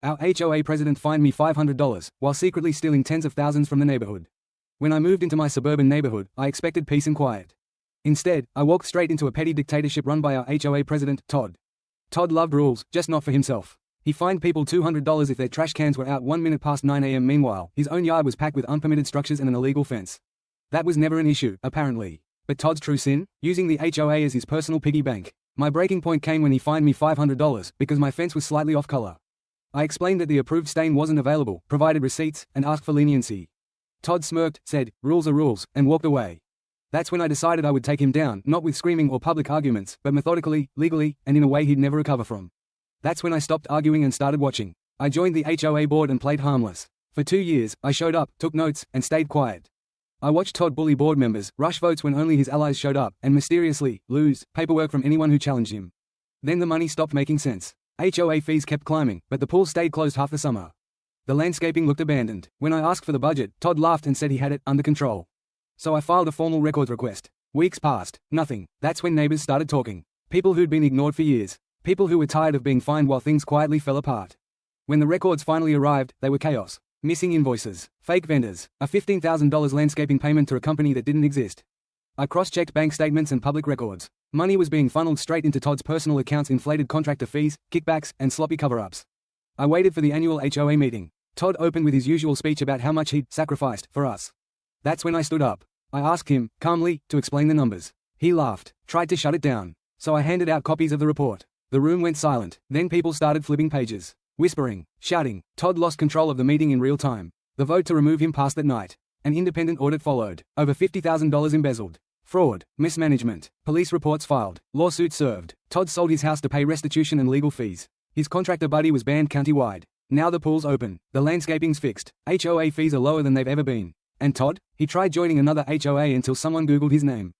Our HOA president fined me $500, while secretly stealing tens of thousands from the neighborhood. When I moved into my suburban neighborhood, I expected peace and quiet. Instead, I walked straight into a petty dictatorship run by our HOA president, Todd. Todd loved rules, just not for himself. He fined people $200 if their trash cans were out 1 minute past 9 a.m. Meanwhile, his own yard was packed with unpermitted structures and an illegal fence. That was never an issue, apparently. But Todd's true sin? Using the HOA as his personal piggy bank. My breaking point came when he fined me $500 because my fence was slightly off color. I explained that the approved stain wasn't available, provided receipts, and asked for leniency. Todd smirked, said, "Rules are rules," and walked away. That's when I decided I would take him down, not with screaming or public arguments, but methodically, legally, and in a way he'd never recover from. That's when I stopped arguing and started watching. I joined the HOA board and played harmless. For 2 years, I showed up, took notes, and stayed quiet. I watched Todd bully board members, rush votes when only his allies showed up, and mysteriously, lose paperwork from anyone who challenged him. Then the money stopped making sense. HOA fees kept climbing, but the pool stayed closed half the summer. The landscaping looked abandoned. When I asked for the budget, Todd laughed and said he had it under control. So I filed a formal records request. Weeks passed. Nothing. That's when neighbors started talking. People who'd been ignored for years. People who were tired of being fined while things quietly fell apart. When the records finally arrived, they were chaos. Missing invoices, fake vendors, a $15,000 landscaping payment to a company that didn't exist. I cross-checked bank statements and public records. Money was being funneled straight into Todd's personal accounts, inflated contractor fees, kickbacks, and sloppy cover-ups. I waited for the annual HOA meeting. Todd opened with his usual speech about how much he'd sacrificed for us. That's when I stood up. I asked him, calmly, to explain the numbers. He laughed, tried to shut it down. So I handed out copies of the report. The room went silent. Then people started flipping pages. Whispering, shouting. Todd lost control of the meeting in real time. The vote to remove him passed that night. An independent audit followed. Over $50,000 embezzled. Fraud, mismanagement, police reports filed, lawsuits served. Todd sold his house to pay restitution and legal fees. His contractor buddy was banned countywide. Now the pool's open. The landscaping's fixed. HOA fees are lower than they've ever been. And Todd? He tried joining another HOA until someone Googled his name.